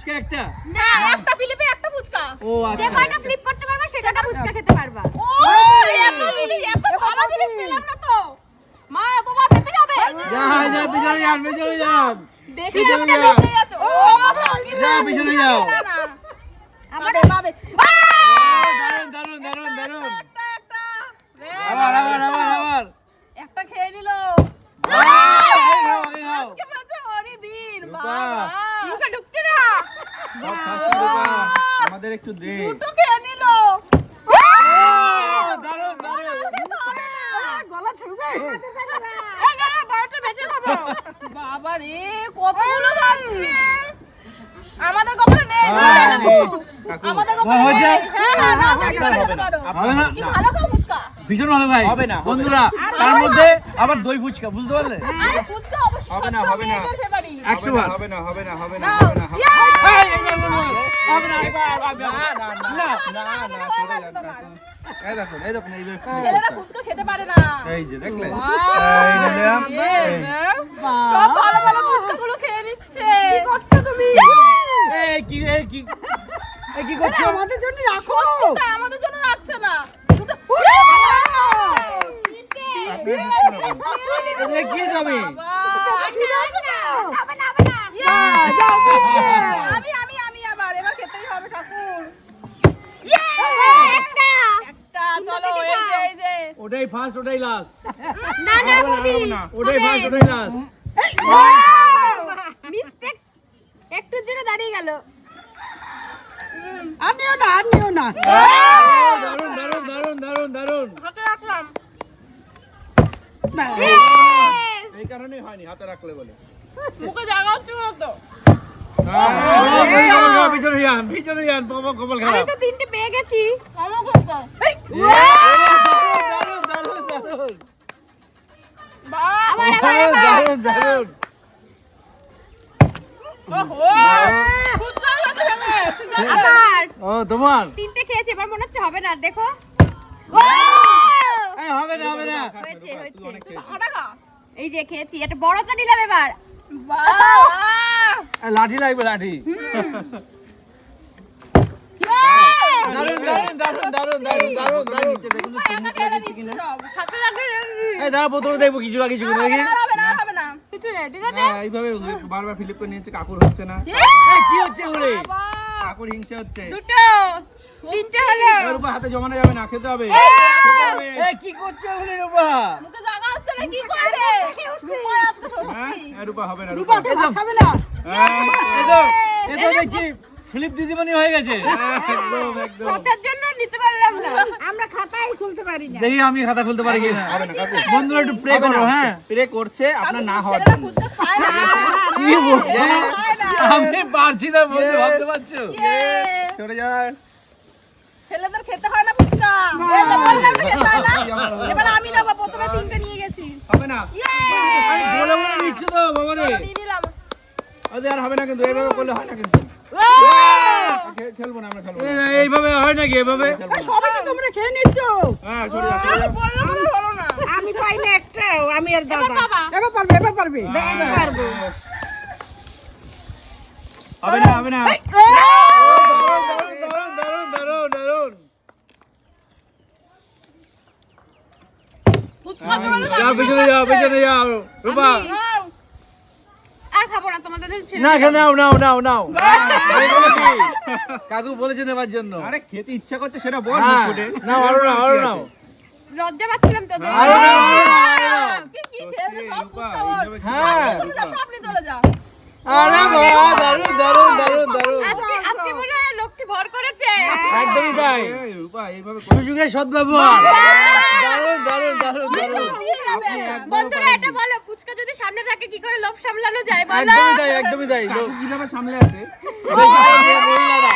ফুচকা একটা? না, একটা ফ্লিপে একটা ফুচকা। ও আচ্ছা। যে কয়টা ফ্লিপ করতে পারবা সেটা ফুচকা খেতে পারবা। ও এত ভালো জিনিস পেলাম না তো। মা তোমার খেতে যাবে? যা পিছনে যান। দেখে পিছনে একটা যাও। মিশে আছে। ও যা পিছনে যাও। না। আমার বাবে। দারুন। একটা। আবার। একটা খেয়ে নিল। খাও। আজকে বাজে হরি দিন। রূপা। বাবা। মুখে ঢুকছে না। সব খাস না রূপা, আমাদের একটু দে। দুটো খেয়ে নিল। দারুন। গলা ছুঁবে। এই গলা বড়টা বেঁচে খাবো। বাবা রে কতগুলো খাচ্ছে। আমাদের কপালে নেই। কাকু। আমাদের কপালে হয়েছে? নেই। হ্যাঁ, না আপনার খেতে হবে না। পারো। হবে না? কি ভালো খাও ফুচকা। ভীষণ ভালো ভাই। হবে না, হবে বন্ধুরা, তার মধ্যে আবার দই ফুচকা, বুঝতে পারলে? আরে ফুচকা অবশ্যই হবে না, সবসময় হবে না। মেয়েদের favorite। 100 বার। হবে না। নাও। ইয়ে! হবে না, না, সরে যান কাকু। এই দেখুন, এইভাবে ছেলেরা ফুচকা খেতে পারে না। এই যে দেখলেন? বাহ! এই নিলাম। এই যে, সব ভালো ভালো ফুচকাগুলো খেয়ে নিচ্ছে। কি করছো? আমাদের জন্য রাখো। তা আমাদের জন্য রাখছে না। দুটো কি যাবে? বাবা! ঠিক আছে না। হবে না। ইয়ে! যাও। আমি আবার এবার খেতেই হবে ঠাকুর। একটা। একটা চলো এই যে ওটাই ফার্স্ট, ওটাই লাস্ট। না বৌদি। ওটাই ফার্স্ট, ওটাই লাস্ট। মিস্টেক একটুর জন্য দাঁড়িয়ে গেল। আনিও না দারুন। হাতে রাখলাম। এই কারণেই হয়নি হাতে রাখলে বলে। মুখে জায়গা হচ্ছে না তো। পিছনে যান, বাবা কপাল আমি খারাপ। তো তিনটে পেয়ে গেছি। আমার খেতে। দারুন। বাহ! দারুন। ওহো! ফুচকা খেতে খেতে। ঠিক আছে। আবার ও তোমার? তিনটে খেয়েছি, এবার মনে হচ্ছে হবে না, দেখো। হবে না। হয়েছে। আটা খা। এই যে খেয়েছি, একটা বড়টা নিলাম এবার। বাহ! লাঠি লাগবে, লাঠি। দারুন। একা খেলে নিচ্ছি সব। হাতে লাগে। এই দাঁড়া, প্রথমে দেখবো কিছু না কিছু দেখি। হবে না। কিছু নেই, ঠিক আছে? হ্যাঁ, এইভাবে বারবার ফিলিপ করে নিয়েছে, কাকুর হচ্ছে না। কি হচ্ছে ওরে? বাবা! কাকুর হিংসা হচ্ছে। দুটো তিনটে হলো। এর উপর হাতে জমানো যাবে না, খেতে হবে। কি করছে ওগুলি রূপা? মুখে জায়গা হচ্ছে না, কি করবে? রূপা আজকে হ্যাঁ, সত্যি। এর উপর হবে না। রূপা খাবে না। এ তো দেখছি ফিলিপ দিদিমণি হয়ে গেছে। একদম। কথার জন্য নিতে পারলাম না। আমরা খাতাই খুলতে পারি না। দেখি আমি খাতা খুলতে পারি কিনা। হবে না কাকু। বন্ধুরা একটু প্রে করো, হ্যাঁ? প্রে করছে আপনার না হওয়ার ছেলেরা জন্য। ফুচকা খায় না। কি বলবো? খায় না। আমি পারছি না বন্ধু, ভাবতে পারছো? ইয়ে! সরে যান। ছেলেদের খেতে হয় না ফুচকা। এই যে বললাম না খেতে হয় না। এবার আমি নেবো, প্রথমে তিনটে নিয়ে গেছি। হবে না। ইয়ে! আমি বলে নিচ্ছি তো বাবা রে। নিয়ে নিলাম। আজ আর হবে না, কিন্তু এইভাবে করলে হয় না কিন্তু। খেলবো না, আমরা খেলবো না। এইভাবে হয় নাকি? এভাবে সবাই তো তোমরা খেয়ে নিচ্ছ। হ্যাঁ, সরে যান। বললাম না, হলো না। আমি পাই না একটাও, আমি আর দাদা। বাবা। এবার পারবে। পারবো। হবে না। দারুন। ফুচকা তো বলে যাও পিছনে যাও রূপা। নাও। আর খাবো না, তোমাদের জন্য ছেড়ে না, দিলাম। নাও। আমি বলেছি, কাকু বলেছে নেবার জন্য। আরে খেতে ইচ্ছা করছে সেটা বল হ্যাঁ, ফুটে। নাও, আরো নাও। লজ্জা পাচ্ছিলাম তোদের। আরো নাও। কি খেয়েছে সব রূপা, ফুচকা ওর। এইভাবে হ্যাঁ। চলে যা, সব নিয়ে চলে যা। আরে বাবা, দারুন। আজকে মনে হয় লক্ষ্মী ভর করেছে। একদমই তাই। এই রূপা, এইভাবে সুযোগের সদ্ব্যবহার। দারুন। নিয়ে যাবে এটা। বন্ধুরা এটা বলো, ফুচকা যদি সামনে থাকে কি করে লোভ সামলানো যায় বলো? একদমই তাই। কাকু কিভাবে সামলে আছে। মহিলারা।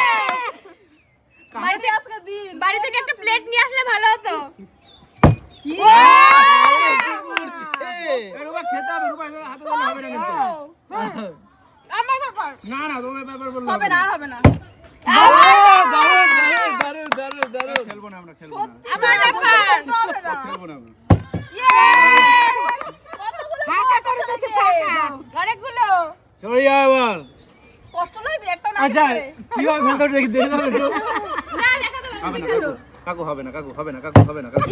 বাড়িতে আজকে দিন। বাড়ি থেকে একটা প্লেট নিয়ে আসলে ভালো হতো। কি করছে? এই রূপা খেতে হবে, রূপা এইভাবে হাতে ধরলে হবে না কিন্তু। আমার ব্যাপার। না, তোমার ব্যাপার বললে হবে না, আর হবে না। দারুন। খেলবো না, আমরা খেলবো না। আমার ব্যাপার। হবে না। খেলবো না আমরা। কতগুলো ফাঁকা করে ফুচকা দিয়েছে, খেয়েছে? ফাঁকা। অনেকগুলো। সরে যাও এবার। কষ্ট লাগছে একটা না আচ্ছা কিভাবে ফেলতে হবে দেখি দেখে দাও একটু না দেখা দেবে হবে না কাকু হবে না কাকু হবে না কাকু হবে না কাকু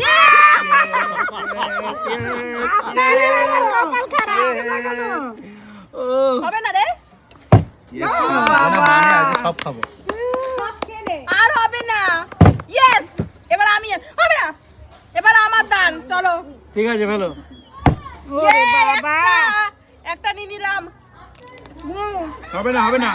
হবে না রে মানে আজ সব খাবো আর হবে না ইয়েস এবার আমি হবে না এবার আমার দান চলো ঠিক আছে ফেলো ওরে বাবা একটা নিয়ে নিলাম হবে না হবে না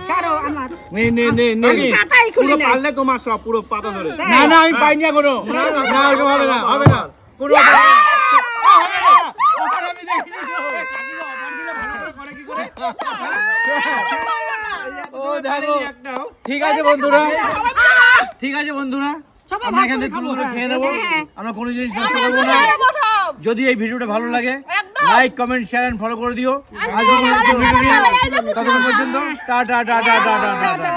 ছাড়ো আমার নে নে নে নে খাতাই খুলি পুরো নাই। পারলে তোমার সব পুরো পাতা ধরে না না আমি পাইনি এখনো না ওসব হবে না হবে না কোনো হবে না ওখানে আমি দেখিনি তো ও দেখো একটাও ঠিক আছে বন্ধুরা ঠিক আছে বন্ধুরা আমরা এখান থেকে তুলে খেয়ে নেবো আমরা কোনো জিনিস নষ্ট করবো না যদি এই ভিডিওটা ভালো লাগে একদম। Like comment share and follow করে দিও আজ ততক্ষণ পর্যন্ত টাটা টাটা টাটা টাটা